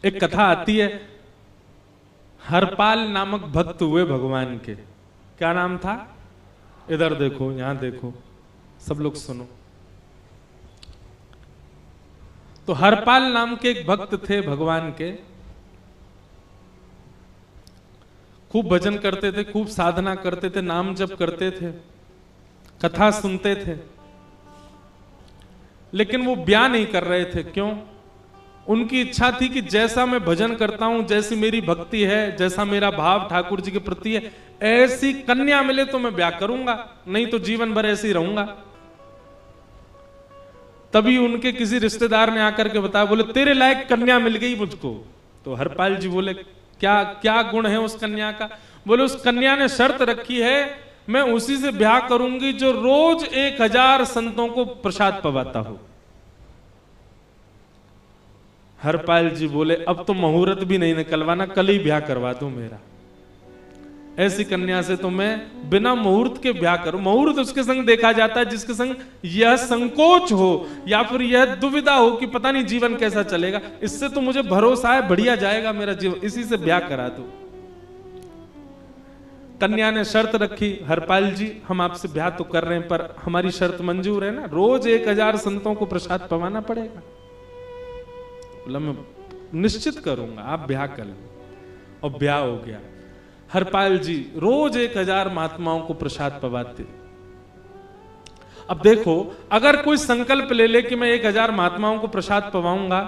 एक कथा आती है, हरपाल नामक भक्त हुए भगवान के। क्या नाम था? इधर देखो, यहां देखो, सब लोग सुनो। तो हरपाल नाम के एक भक्त थे भगवान के, खूब भजन करते थे, खूब साधना करते थे, नाम जप करते थे, कथा सुनते थे, लेकिन वो ब्याह नहीं कर रहे थे। क्यों? उनकी इच्छा थी कि जैसा मैं भजन करता हूं, जैसी मेरी भक्ति है, जैसा मेरा भाव ठाकुर जी के प्रति है, ऐसी कन्या मिले तो मैं ब्याह करूंगा, नहीं तो जीवन भर ऐसे ही रहूंगा। तभी उनके किसी रिश्तेदार ने आकर के बताया, बोले तेरे लायक कन्या मिल गई मुझको। तो हरपाल जी बोले, क्या क्या गुण है उस कन्या का? बोले उस कन्या ने शर्त रखी है, मैं उसी से ब्याह करूंगी जो रोज 1000 संतों को प्रसाद पवाता हो। हरपाल जी बोले, अब तो मुहूर्त भी नहीं निकलवाना, कल ही ब्याह करवा दो मेरा। ऐसी कन्या से तो मैं बिना मुहूर्त के ब्याह करूं। मुहूर्त उसके संग देखा जाता है जिसके संग यह संकोच हो या फिर यह दुविधा हो कि पता नहीं जीवन कैसा चलेगा। इससे तो मुझे भरोसा है बढ़िया जाएगा मेरा जीवन, इसी से ब्याह करा दो। कन्या ने शर्त रखी, हरपाल जी हम आपसे ब्याह तो कर रहे हैं पर हमारी शर्त मंजूर है ना, रोज 1000 संतों को प्रसाद पवाना पड़ेगा। बोला मैं निश्चित करूंगा, आप ब्याह कर लो। और ब्याह हो गया। हरपाल जी रोज 1000 महात्माओं को प्रसाद पवाते। अब देखो, अगर कोई संकल्प ले ले कि मैं 1000 महात्माओं को प्रसाद पवाऊंगा,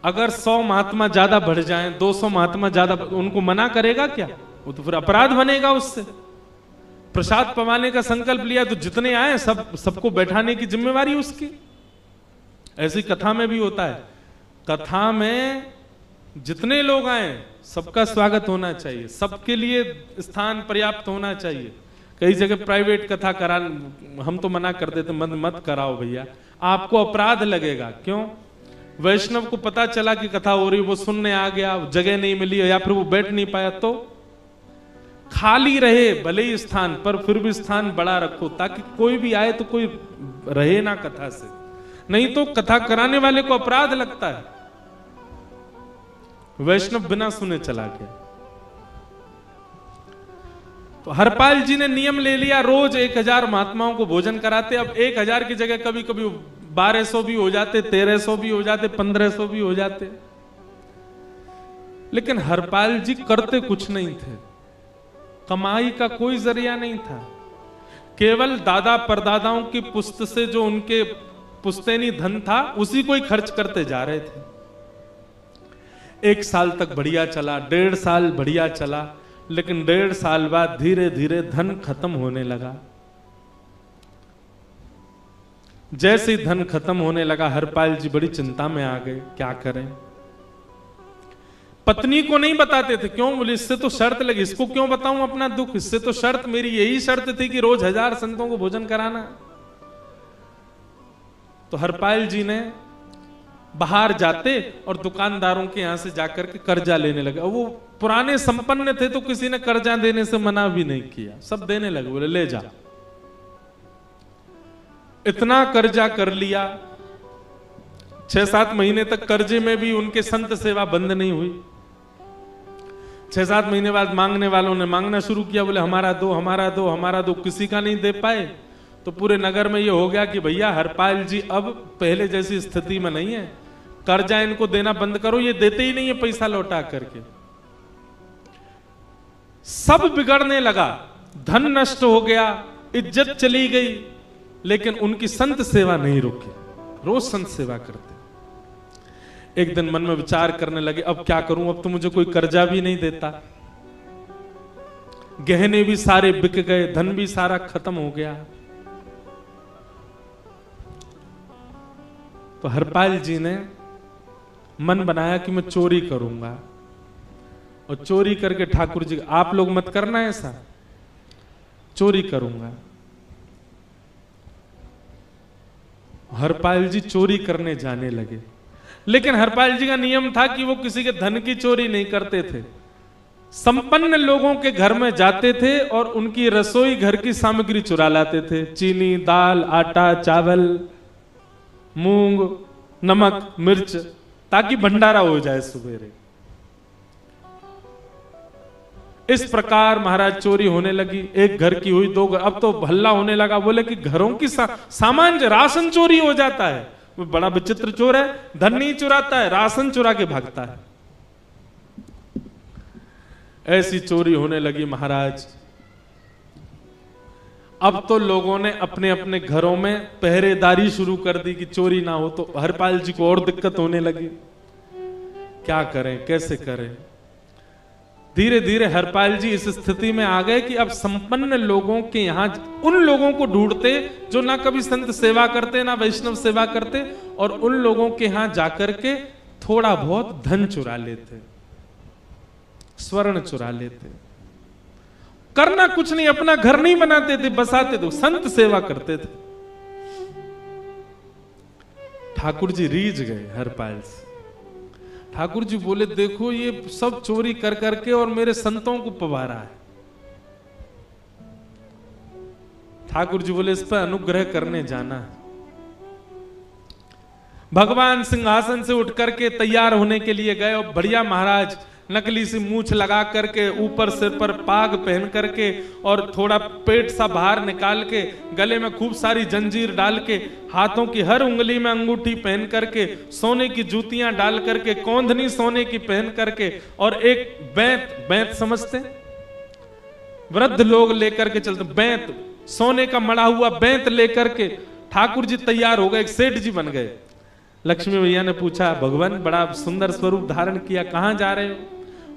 अगर 100 महात्मा ज्यादा बढ़ जाएं, 200 महात्मा ज्यादा, उनको मना करेगा क्या? वो तो फिर अपराध बनेगा उससे। प्रसाद पवाने का संकल्प लिया तो जितने आए सबको बैठाने की जिम्मेवारी उसकी। ऐसी कथा में भी होता है, कथा में जितने लोग आए सबका स्वागत होना चाहिए, सबके लिए स्थान पर्याप्त होना चाहिए। कई जगह प्राइवेट कथा करा, हम तो मना कर देते, मत कराओ भैया, आपको अपराध लगेगा। क्यों? वैष्णव को पता चला कि कथा हो रही, वो सुनने आ गया, जगह नहीं मिली या फिर वो बैठ नहीं पाया, तो खाली रहे भले ही स्थान, पर फिर भी स्थान बड़ा रखो ताकि कोई भी आए तो कोई रहे ना कथा से, नहीं तो कथा कराने वाले को अपराध लगता है। वैष्णव बिना सुने चला गया। तो हरपाल जी ने नियम ले लिया, रोज 1000 महात्माओं को भोजन कराते। अब 1000 की जगह कभी कभी 1200 भी हो जाते, 1300 भी हो जाते, 1500 भी हो जाते। लेकिन हरपाल जी करते कुछ नहीं थे, कमाई का कोई जरिया नहीं था, केवल दादा परदादाओं की पुश्त से जो उनके पुश्तैनी धन था उसी को ही खर्च करते जा रहे थे। 1 साल तक बढ़िया चला, 1.5 साल बढ़िया चला, लेकिन 1.5 साल बाद धीरे धीरे धन खत्म होने लगा। जैसे ही धन खत्म होने लगा, हरपाल जी बड़ी चिंता में आ गए, क्या करें। पत्नी को नहीं बताते थे। क्यों? बोले इससे तो शर्त लगी, इसको क्यों बताऊं अपना दुख, इससे तो शर्त, मेरी यही शर्त थी कि रोज 1000 संतों को भोजन कराना। तो हरपाल जी ने बाहर जाते और दुकानदारों के यहां से जाकर के कर्जा लेने लगे। वो पुराने संपन्न थे तो किसी ने कर्जा देने से मना भी नहीं किया, सब देने लगे, बोले ले जा। इतना कर्जा कर लिया, 6-7 महीने तक कर्जे में भी उनके संत सेवा बंद नहीं हुई। 6-7 महीने बाद मांगने वालों ने मांगना शुरू किया, बोले हमारा दो, हमारा दो, हमारा दो। किसी का नहीं दे पाए तो पूरे नगर में ये हो गया कि भैया हरपाल जी अब पहले जैसी स्थिति में नहीं है, कर्जा इनको देना बंद करो, ये देते ही नहीं है पैसा लौटा करके। सब बिगड़ने लगा, धन नष्ट हो गया, इज्जत चली गई, लेकिन उनकी संत सेवा नहीं रुकी, रोज संत सेवा करते। एक दिन मन में विचार करने लगे, अब क्या करूं, अब तो मुझे कोई कर्जा भी नहीं देता, गहने भी सारे बिक गए, धन भी सारा खत्म हो गया। तो हरपाल जी ने मन बनाया कि मैं चोरी करूंगा, और चोरी करके ठाकुर जी, आप लोग मत करना ऐसा, चोरी करूंगा। हरपाल जी चोरी करने जाने लगे, लेकिन हरपाल जी का नियम था कि वो किसी के धन की चोरी नहीं करते थे। संपन्न लोगों के घर में जाते थे और उनकी रसोई घर की सामग्री चुरा लाते थे, चीनी, दाल, आटा, चावल, मूंग, नमक मिर्च, ताकि भंडारा हो जाए सवेरे। इस प्रकार महाराज चोरी होने लगी। एक घर की हुई, दो घर, अब तो हल्ला होने लगा। बोले कि घरों की सामान राशन चोरी हो जाता है। वो बड़ा विचित्र चोर है, धन नहीं चुराता है, राशन चुरा के भागता है। ऐसी चोरी होने लगी महाराज। अब तो लोगों ने अपने अपने घरों में पहरेदारी शुरू कर दी कि चोरी ना हो। तो हरपाल जी को और दिक्कत होने लगी, क्या करें, कैसे करें। धीरे धीरे हरपाल जी इस स्थिति में आ गए कि अब संपन्न लोगों के यहां उन लोगों को ढूंढते जो ना कभी संत सेवा करते ना वैष्णव सेवा करते, और उन लोगों के यहां जाकर के थोड़ा बहुत धन चुरा लेते, स्वर्ण चुरा लेते। करना कुछ नहीं, अपना घर नहीं बनाते थे, बसाते थे, संत सेवा करते थे। ठाकुर जी रीझ गए हरपाल से। ठाकुर जी बोले, देखो ये सब चोरी कर करके और मेरे संतों को पवारा है। ठाकुर जी बोले, इस पर अनुग्रह करने जाना है। भगवान सिंहासन से उठ करके तैयार होने के लिए गए और बढ़िया महाराज नकली सी मूछ लगा करके, ऊपर सिर पर पाग पहन करके और थोड़ा पेट सा बाहर निकाल के, गले में खूब सारी जंजीर डाल के, हाथों की हर उंगली में अंगूठी पहन करके, सोने की जूतियां डाल करके, कौंधनी सोने की पहन करके, और एक बैंत समझते, वृद्ध लोग लेकर के चलते, बैंत, सोने का मड़ा हुआ बैंत लेकर के ठाकुर जी तैयार हो गए, एक सेठ जी बन गए। लक्ष्मी भैया ने पूछा, भगवान बड़ा सुंदर स्वरूप धारण किया, कहां जा रहे हो?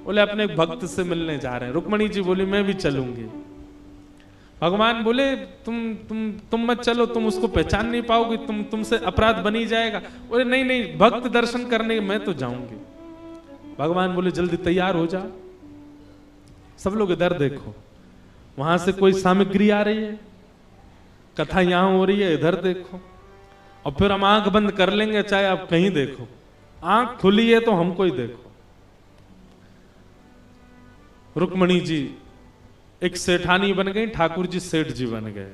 बोले, अपने भक्त से मिलने जा रहे हैं। रुक्मणी जी बोली, मैं भी चलूंगी। भगवान बोले, तुम मत चलो, तुम उसको पहचान नहीं पाओगे, तुमसे अपराध बनी जाएगा। बोले, नहीं नहीं, भक्त दर्शन करने मैं तो जाऊंगी। भगवान बोले, जल्दी तैयार हो जाओ। सब लोग इधर देखो, वहां से कोई सामग्री आ रही है, कथा यहां हो रही है, इधर देखो, और फिर हम आंख बंद कर लेंगे, चाहे आप कहीं देखो। आंख खुली है तो हमको ही देखो। रुक्मणी जी एक सेठानी बन गई, ठाकुर जी सेठ जी बन गए,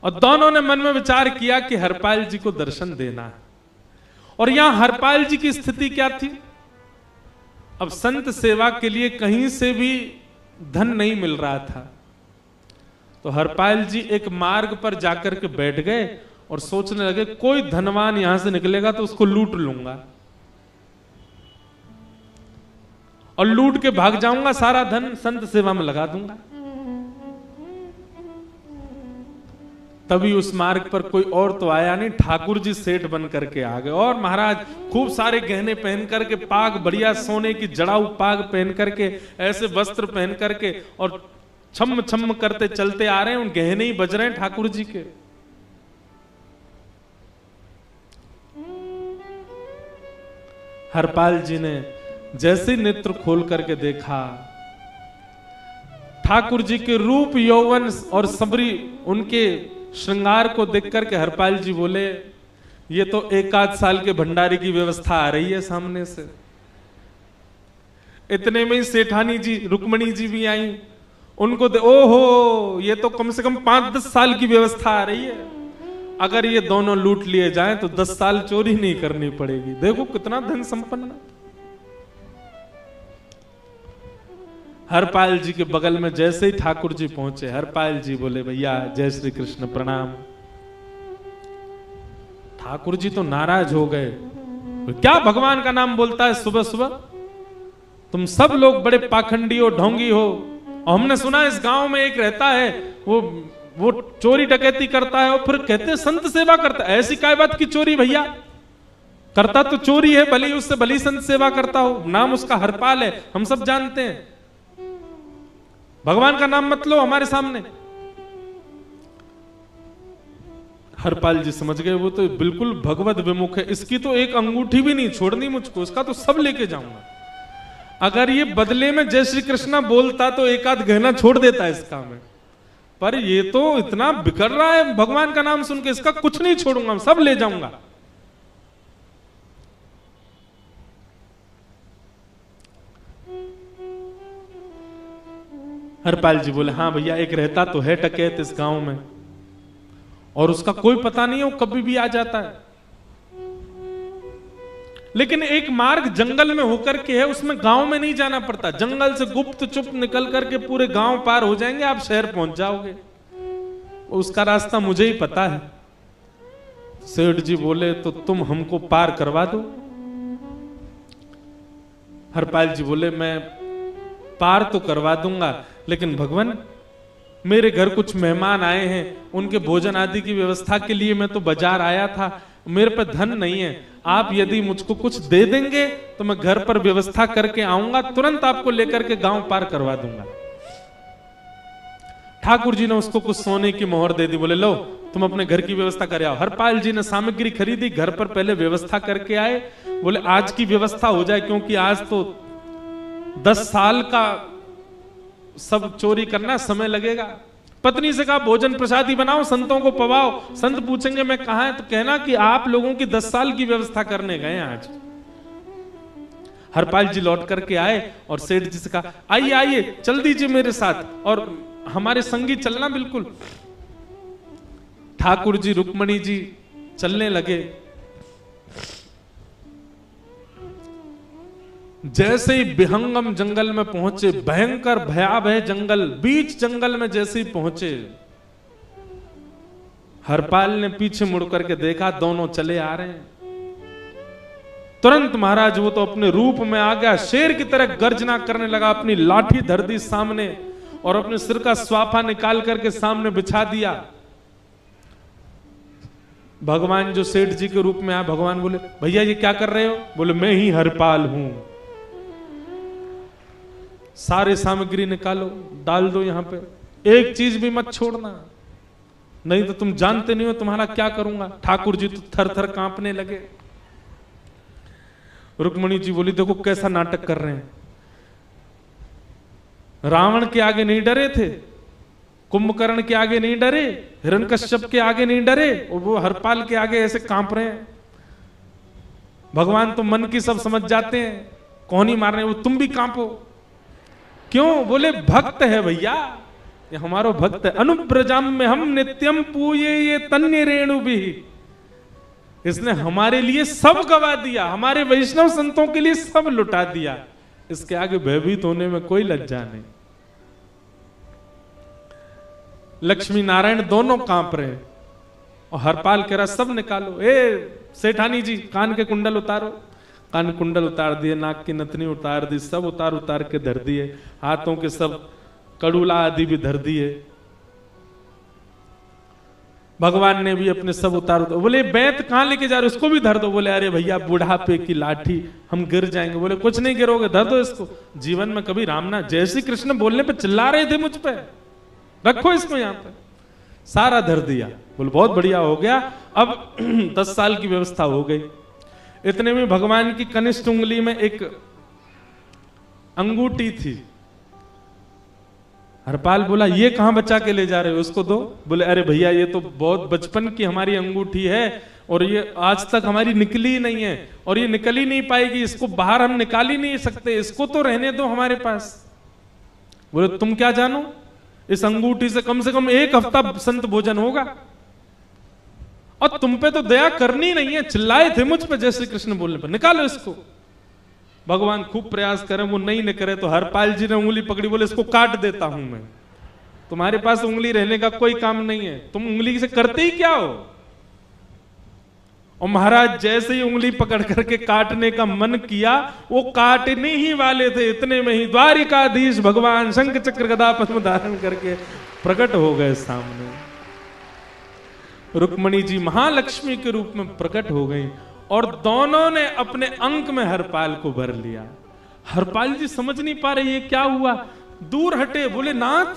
और दोनों ने मन में विचार किया कि हरपाल जी को दर्शन देना है। और यहां हरपाल जी की स्थिति क्या थी? अब संत सेवा के लिए कहीं से भी धन नहीं मिल रहा था। तो हरपाल जी एक मार्ग पर जाकर के बैठ गए और सोचने लगे, कोई धनवान यहां से निकलेगा तो उसको लूट लूंगा, और लूट के भाग जाऊंगा, सारा धन संत सेवा में लगा दूंगा। तभी उस मार्ग पर कोई और तो आया नहीं, ठाकुर जी सेठ बन करके आ गए। और महाराज खूब सारे गहने पहन करके, पाग बढ़िया सोने की जड़ाऊ पाग पहन करके, ऐसे वस्त्र पहन करके, और छम छम करते चलते आ रहे हैं। उन गहने ही बज रहे हैं ठाकुर जी के। हरपाल जी ने जैसे नेत्र खोल करके देखा, ठाकुर जी के रूप यौवन और सबरी उनके श्रृंगार को देख करके हरपाल जी बोले, ये तो 1 साल के भंडारे की व्यवस्था आ रही है सामने से। इतने में ही सेठानी जी, रुक्मणी जी भी आई। उनको ओहो, ये तो कम से कम 5-10 साल की व्यवस्था आ रही है। अगर ये दोनों लूट लिए जाएं तो 10 साल चोरी नहीं करनी पड़ेगी। देखो कितना धन संपन्न। हरपाल जी के बगल में जैसे ही ठाकुर जी पहुंचे, हरपाल जी बोले, भैया जय श्री कृष्ण, प्रणाम। ठाकुर जी तो नाराज हो गए, क्या भगवान का नाम बोलता है सुबह सुबह? तुम सब लोग बड़े पाखंडी हो, ढोंगी हो, और हमने सुना इस गांव में एक रहता है, वो चोरी डकैती करता है और फिर कहते संत सेवा करता है। ऐसी काय बात की चोरी भैया? करता तो चोरी है, भली उससे भली संत सेवा करता हो। नाम उसका हरपाल है, हम सब जानते हैं। भगवान का नाम मत लो हमारे सामने। हरपाल जी समझ गए, वो तो बिल्कुल भगवत विमुख है, इसकी तो एक अंगूठी भी नहीं छोड़नी मुझको, इसका तो सब लेके जाऊंगा। अगर ये बदले में जय श्री कृष्णा बोलता तो 1-8 गहना छोड़ देता इसका में, पर ये तो इतना बिखर रहा है भगवान का नाम सुन के, इसका कुछ नहीं छोड़ूंगा, सब ले जाऊंगा। हरपाल जी बोले, हाँ भैया, एक रहता तो है डकैत इस गांव में, और उसका कोई पता नहीं है, वो कभी भी आ जाता है। लेकिन एक मार्ग जंगल में होकर के है, उसमें गांव में नहीं जाना पड़ता। जंगल से गुप्त चुप निकल करके पूरे गांव पार हो जाएंगे, आप शहर पहुंच जाओगे। उसका रास्ता मुझे ही पता है। सेठ जी बोले तो तुम हमको पार करवा दो। हरपाल जी बोले मैं पार तो करवा दूंगा, लेकिन भगवान मेरे घर कुछ मेहमान आए हैं, उनके भोजन आदि की व्यवस्था के लिए मैं तो बाजार आया था, मेरे पे धन नहीं है। आप यदि मुझको कुछ दे देंगे तो मैं घर पर व्यवस्था करके आऊंगा, तुरंत आपको लेकर के गांव पार करवा दूंगा। ठाकुर जी ने उसको कुछ सोने की मोहर दे दी। बोले लो तुम अपने घर की व्यवस्था कर आओ। हरपाल जी ने सामग्री खरीदी, घर पर पहले व्यवस्था करके आए। बोले आज की व्यवस्था हो जाए, क्योंकि आज तो 10 साल का सब चोरी करना समय लगेगा। पत्नी से कहा भोजन प्रसादी बनाओ, संतों को पवाओ। संत पूछेंगे मैं कहां है, तो कहना कि आप लोगों की 10 साल की व्यवस्था करने गए आज। हरपाल जी लौट करके आए और सेठ जी से कहा आइए आइए चल दीजिए मेरे साथ और हमारे संगी चलना बिल्कुल। ठाकुर जी रुक्मणी जी चलने लगे। जैसे ही विहंगम जंगल में पहुंचे, भयंकर भयावह जंगल, बीच जंगल में जैसे ही पहुंचे, हरपाल ने पीछे मुड़ करके देखा, दोनों चले आ रहे हैं। तुरंत महाराज वो तो अपने रूप में आ गया, शेर की तरह गर्जना करने लगा, अपनी लाठी धर दी सामने और अपने सिर का स्वाफा निकाल करके सामने बिछा दिया। भगवान जो सेठ जी के रूप में आया, भगवान बोले भैया ये क्या कर रहे हो? बोले मैं ही हरपाल हूं। सारे सामग्री निकालो, डाल दो यहां पे, एक चीज भी मत छोड़ना, नहीं तो तुम जानते नहीं हो तुम्हारा क्या करूंगा। ठाकुर जी तो थर थर कांपने लगे। रुक्मणी जी बोली देखो कैसा नाटक कर रहे हैं। रावण के आगे नहीं डरे थे, कुंभकर्ण के आगे नहीं डरे, हिरण्यकश्यप के आगे नहीं डरे, और वो हरपाल के आगे ऐसे कांप रहे हैं। भगवान तो मन की सब समझ जाते हैं, कौन ही मारने, वो तुम भी कांपो। क्यों? बोले भक्त है भैया, ये हमारो भक्त है। अनुब्रजम में हम नित्यम पूये ये तन्य रेणु भी, इसने हमारे लिए सब गवा दिया, हमारे वैष्णव संतों के लिए सब लुटा दिया, इसके आगे भयभीत होने में कोई लज्जा नहीं। लक्ष्मी नारायण दोनों कांप रहे हैं और हरपाल कह रहा सब निकालो। ए सेठानी जी कान के कुंडल उतारो। कान कुंडल उतार दिए, नाक की नथनी उतार दी, सब उतार उतार के धर दिए, हाथों के सब कड़ूला आदि भी धर दिए। भगवान ने भी अपने सब उतार दो। बोले बैत कहां लेके जा रहे हो? उसको भी धर दो। बोले अरे भैया बुढ़ापे की लाठी, हम गिर जाएंगे। बोले कुछ नहीं गिरोगे, धर दो इसको। जीवन में कभी राम ना, जय श्री कृष्ण बोलने पे चिल्ला रहे थे मुझ पे, रखो इसको यहां पे। सारा धर दिया। बोले बहुत बढ़िया हो गया, अब 10 साल की व्यवस्था हो गई। इतने में भगवान की कनिष्ठ उंगली में एक अंगूठी थी। हरपाल बोला ये कहां बचा के ले जा रहे हो, उसको दो। बोले अरे भैया ये तो बहुत बचपन की हमारी अंगूठी है और ये आज तक हमारी निकली ही नहीं है और ये निकल ही नहीं पाएगी, इसको बाहर हम निकाल ही नहीं सकते, इसको तो रहने दो हमारे पास। बोले तुम क्या जानो, इस अंगूठी से कम 1 हफ्ता संत भोजन होगा और तुम पे तो दया करनी नहीं है। चिल्लाए थे मुझ पे जय श्री कृष्ण बोलने पर, निकालो इसको। भगवान खूब प्रयास करें, वो नहीं निकले तो हरपाल जी ने उंगली पकड़ी। बोले इसको काट देता हूं मैं, तुम्हारे पास उंगली रहने का कोई काम नहीं है, तुम उंगली से करते ही क्या हो। और महाराज जैसे ही उंगली पकड़ करके काटने का मन किया, वो काटने ही वाले थे, इतने में ही द्वारिकाधीश भगवान शंख चक्र गदा पद्म धारण करके प्रकट हो गए सामने। रुक्मणी जी महालक्ष्मी के रूप में प्रकट हो गई और दोनों ने अपने अंक में हरपाल को भर लिया। हरपाल जी समझ नहीं पा रहे ये क्या हुआ, दूर हटे। बोले नाथ,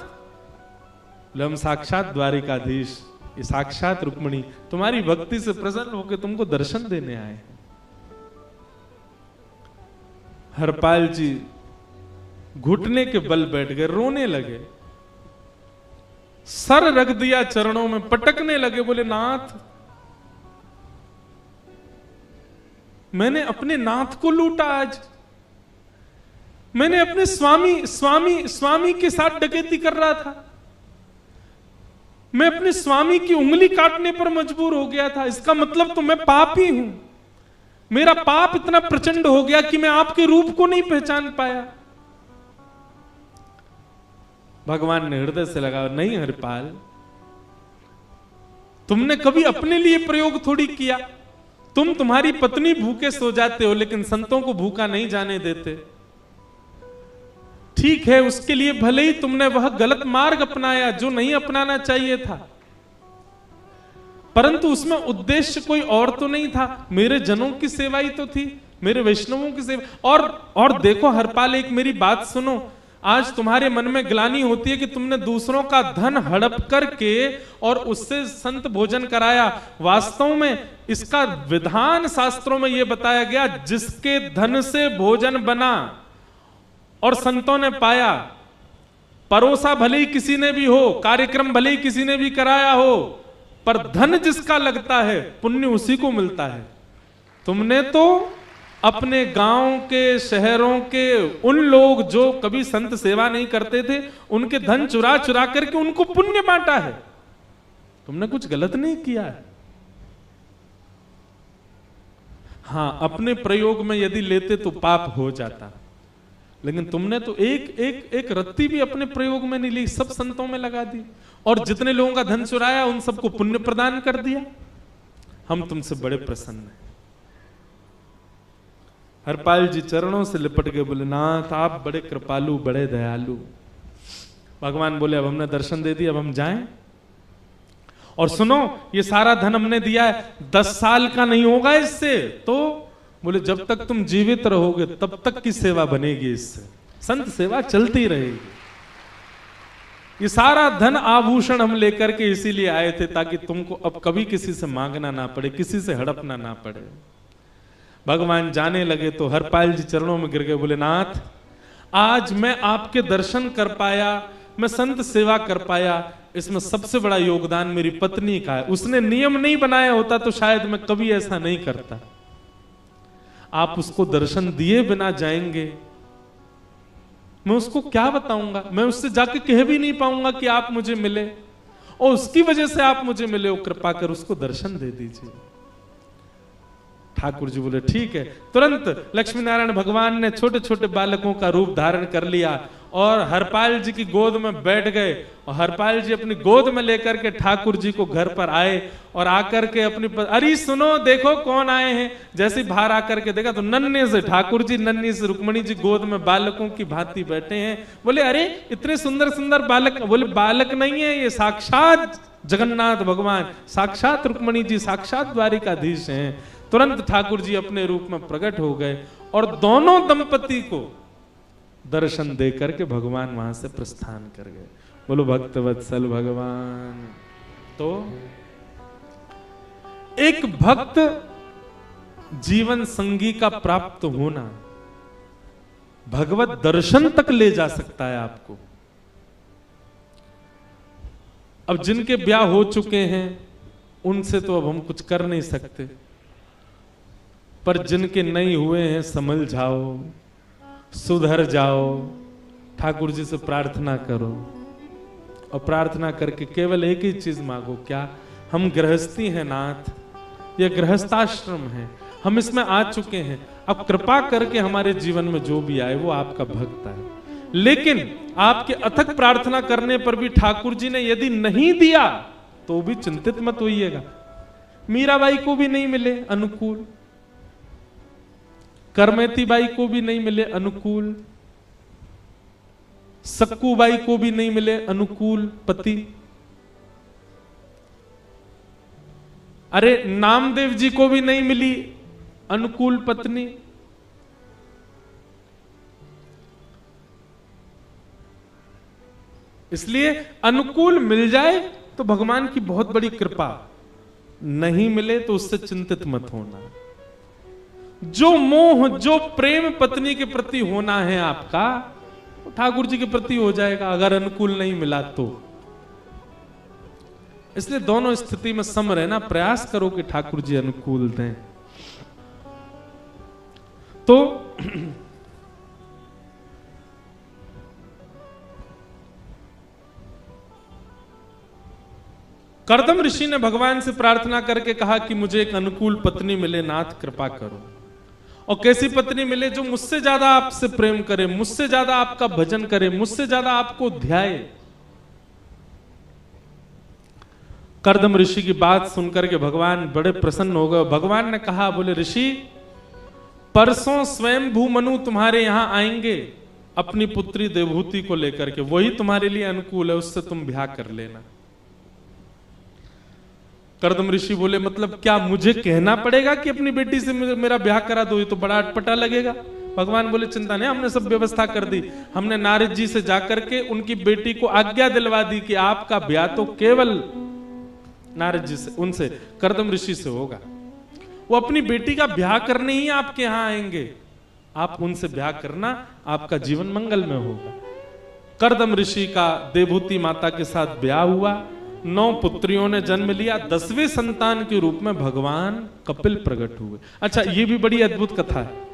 बोले हम साक्षात द्वारिकाधीश, ये साक्षात रुक्मणी तुम्हारी भक्ति से प्रसन्न होकर तुमको दर्शन देने आए हैं। हरपाल जी घुटने के बल बैठ गए, रोने लगे, सर रख दिया चरणों में, पटकने लगे। बोले नाथ, मैंने अपने नाथ को लूटा आज, मैंने अपने स्वामी के साथ डकैती कर रहा था, मैं अपने स्वामी की उंगली काटने पर मजबूर हो गया था, इसका मतलब तो मैं पापी हूं। मेरा पाप इतना प्रचंड हो गया कि मैं आपके रूप को नहीं पहचान पाया। भगवान ने हृदय से लगा, नहीं हरिपाल, तुमने कभी अपने लिए प्रयोग थोड़ी किया। तुम्हारी पत्नी भूखे सो जाते हो, लेकिन संतों को भूखा नहीं जाने देते। ठीक है, उसके लिए भले ही तुमने वह गलत मार्ग अपनाया जो नहीं अपनाना चाहिए था, परंतु उसमें उद्देश्य कोई और तो नहीं था, मेरे जनों की सेवा ही तो थी, मेरे वैष्णवों की सेवा। और देखो हरपाल, एक मेरी बात सुनो, आज तुम्हारे मन में ग्लानि होती है कि तुमने दूसरों का धन हड़प करके और उससे संत भोजन कराया। वास्तव में इसका विधान शास्त्रों में यह बताया गया, जिसके धन से भोजन बना और संतों ने पाया, परोसा भले ही किसी ने भी हो, कार्यक्रम भले ही किसी ने भी कराया हो, पर धन जिसका लगता है पुण्य उसी को मिलता है। तुमने तो अपने गांव के, शहरों के उन लोग जो कभी संत सेवा नहीं करते थे, उनके धन चुरा चुरा करके उनको पुण्य बांटा है। तुमने कुछ गलत नहीं किया है। हां, अपने प्रयोग में यदि लेते तो पाप हो जाता, लेकिन तुमने तो एक रत्ती भी अपने प्रयोग में नहीं ली, सब संतों में लगा दी, और जितने लोगों का धन चुराया उन सबको पुण्य प्रदान कर दिया। हम तुमसे बड़े प्रसन्न हैं। हरपाल जी चरणों से लिपट के बोले, नाथ आप बड़े कृपालु, बड़े दयालु। भगवान बोले, अब हमने दर्शन दे दिया, अब हम जाएं। और सुनो, ये सारा धन हमने दिया है, 10 साल का नहीं होगा इससे। तो बोले, जब तक तुम जीवित रहोगे तब तक की सेवा बनेगी, इससे संत सेवा चलती रहेगी। ये सारा धन आभूषण हम लेकर के इसीलिए आए थे, ताकि तुमको अब कभी किसी से मांगना ना पड़े, किसी से हड़पना ना पड़े। भगवान जाने लगे तो हरपाल जी चरणों में गिर गए, बोले, नाथ आज मैं आपके दर्शन कर पाया, मैं संत सेवा कर पाया, इसमें सबसे बड़ा योगदान मेरी पत्नी का है। उसने नियम नहीं बनाया होता तो शायद मैं कभी ऐसा नहीं करता। आप उसको दर्शन दिए बिना जाएंगे, मैं उसको क्या बताऊंगा? मैं उससे जाके कह भी नहीं पाऊंगा कि आप मुझे मिले, और उसकी वजह से आप मुझे मिले, कृपा कर उसको दर्शन दे दीजिए। ठाकुर जी बोले, ठीक है। तुरंत लक्ष्मी नारायण भगवान ने छोटे छोटे बालकों का रूप धारण कर लिया और हरपाल जी की गोद में बैठ गए, और हरपाल जी अपनी गोद में लेकर के ठाकुर जी को घर पर आए, और आकर के अपनी अरे सुनो, देखो कौन आए हैं। जैसे बाहर आकर के देखा तो नन्हे से ठाकुर जी, नन्ही से रुक्मणी जी गोद में बालकों की भांति बैठे हैं। बोले, अरे इतने सुंदर सुंदर बालक। बोले, बालक नहीं है, ये साक्षात जगन्नाथ भगवान, साक्षात रुक्मणी जी, साक्षात द्वारिकाधीश हैं। तुरंत ठाकुर जी अपने रूप में प्रकट हो गए और दोनों दंपति को दर्शन दे करके भगवान वहां से प्रस्थान कर गए। बोलो भक्त वत्सल भगवान। तो एक भक्त जीवन संगी का प्राप्त होना भगवत दर्शन तक ले जा सकता है आपको। अब जिनके ब्याह हो चुके हैं उनसे तो अब हम कुछ कर नहीं सकते, पर जिनके नहीं हुए हैं संभल जाओ, सुधर जाओ, ठाकुर जी से प्रार्थना करो, और प्रार्थना करके केवल एक ही चीज मांगो, क्या? हम गृहस्थी हैं नाथ, ये गृहस्थाश्रम है, हम इसमें आ चुके हैं, अब कृपा करके हमारे जीवन में जो भी आए वो आपका भक्त है। लेकिन आपके अथक प्रार्थना करने पर भी ठाकुर जी ने यदि नहीं दिया तो भी चिंतित मत होइएगा। मीराबाई को भी नहीं मिले अनुकूल, करमेती बाई को भी नहीं मिले अनुकूल, सक्कू बाई को भी नहीं मिले अनुकूल पति, अरे नामदेव जी को भी नहीं मिली अनुकूल पत्नी। इसलिए अनुकूल मिल जाए तो भगवान की बहुत बड़ी कृपा, नहीं मिले तो उससे चिंतित मत होना। जो मोह, जो प्रेम पत्नी के प्रति होना है आपका, वो ठाकुर जी के प्रति हो जाएगा अगर अनुकूल नहीं मिला तो। इसलिए दोनों स्थिति में सम रहना, प्रयास करो कि ठाकुर जी अनुकूल दें। तो कर्दम ऋषि ने भगवान से प्रार्थना करके कहा कि मुझे एक अनुकूल पत्नी मिले, नाथ कृपा करो। और कैसी पत्नी मिले जो मुझसे ज्यादा आपसे प्रेम करे, मुझसे ज्यादा आपका भजन करे, मुझसे ज्यादा आपको ध्याए। कर्दम ऋषि की बात सुनकर के भगवान बड़े प्रसन्न हो गए। भगवान ने कहा, बोले ऋषि, परसों स्वयंभू मनु तुम्हारे यहां आएंगे अपनी पुत्री देवहूति को लेकर के, वही तुम्हारे लिए अनुकूल है, उससे तुम ब्याह कर लेना। कर्दम ऋषि बोले, मतलब क्या मुझे कहना पड़ेगा कि अपनी बेटी से मेरा ब्याह करा दो? ये तो बड़ा अटपटा लगेगा। भगवान बोले, चिंता नहीं, हमने सब व्यवस्था कर दी। हमने नारद जी से जाकर के उनकी बेटी को आज्ञा दिलवा दी कि आपका ब्याह तो केवल नारद जी से, उनसे, कर्दम ऋषि से होगा। वो अपनी बेटी का ब्याह करने ही आपके यहां आएंगे, आप उनसे ब्याह करना, आपका जीवन मंगल में होगा। कर्दम ऋषि का देवहूति माता के साथ ब्याह हुआ, 9 पुत्रियों ने जन्म लिया। 10वें संतान के रूप में भगवान कपिल प्रकट हुए। अच्छा, ये भी बड़ी अद्भुत कथा है।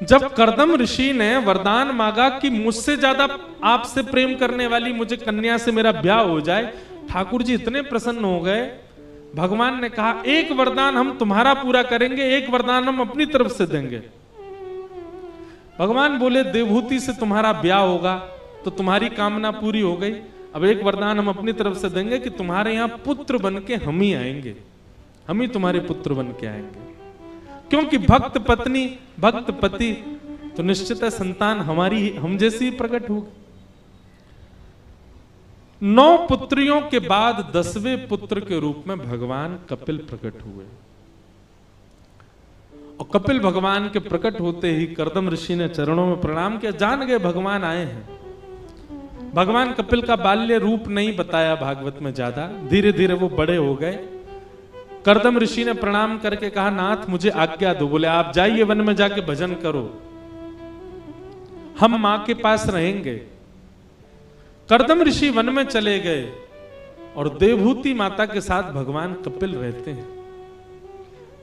जब कर्दम ऋषि ने वरदान मांगा कि मुझसे ज्यादा आपसे प्रेम करने वाली मुझे कन्या से मेरा ब्याह हो जाए, ठाकुर जी इतने प्रसन्न हो गए। भगवान ने कहा, एक वरदान हम तुम्हारा पूरा करेंगे, एक वरदान हम अपनी तरफ से देंगे। भगवान बोले, देवहूति से तुम्हारा ब्याह होगा तो तुम्हारी कामना पूरी हो गई। अब एक वरदान हम अपनी तरफ से देंगे कि तुम्हारे यहां पुत्र बन के हम ही आएंगे, हम ही तुम्हारे पुत्र बन के आएंगे। क्योंकि भक्त पत्नी भक्त पति, तो निश्चित है संतान हमारी, हम जैसी ही प्रकट होगी। 9 पुत्रियों के बाद 10वें पुत्र के रूप में भगवान कपिल प्रकट हुए। और कपिल भगवान के प्रकट होते ही कर्दम ऋषि ने चरणों में प्रणाम किया, जान गए भगवान आए हैं। भगवान कपिल का बाल्य रूप नहीं बताया भागवत में ज्यादा, धीरे धीरे वो बड़े हो गए। कर्दम ऋषि ने प्रणाम करके कहा, नाथ मुझे आज्ञा दो। बोले, आप जाइए वन में जाके भजन करो, हम मां के पास रहेंगे। कर्दम ऋषि वन में चले गए और देवहूति माता के साथ भगवान कपिल रहते हैं।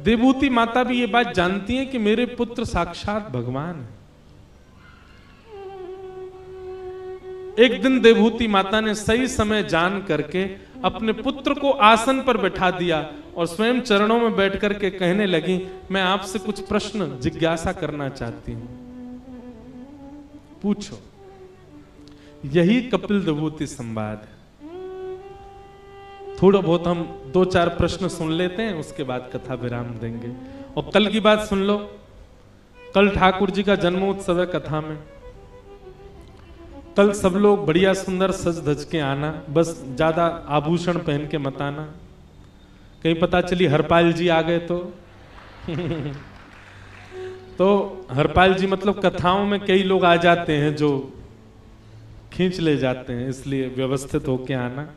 देवहूति माता भी ये बात जानती है कि मेरे पुत्र साक्षात भगवान है। एक दिन देवहूति माता ने सही समय जान करके अपने पुत्र को आसन पर बैठा दिया और स्वयं चरणों में बैठ करके कहने लगी, मैं आपसे कुछ प्रश्न जिज्ञासा करना चाहती हूं, पूछो। यही कपिल देवहूति संवाद है। थोड़ा बहुत हम 2-4 प्रश्न सुन लेते हैं, उसके बाद कथा विराम देंगे। और कल की बात सुन लो, कल ठाकुर जी का जन्मोत्सव है। कथा में कल सब लोग बढ़िया सुंदर सज धज के आना, बस ज्यादा आभूषण पहन के मत आना, कहीं पता चली हरपाल जी आ गए तो हरपाल जी मतलब कथाओं में कई लोग आ जाते हैं जो खींच ले जाते हैं, इसलिए व्यवस्थित होके आना।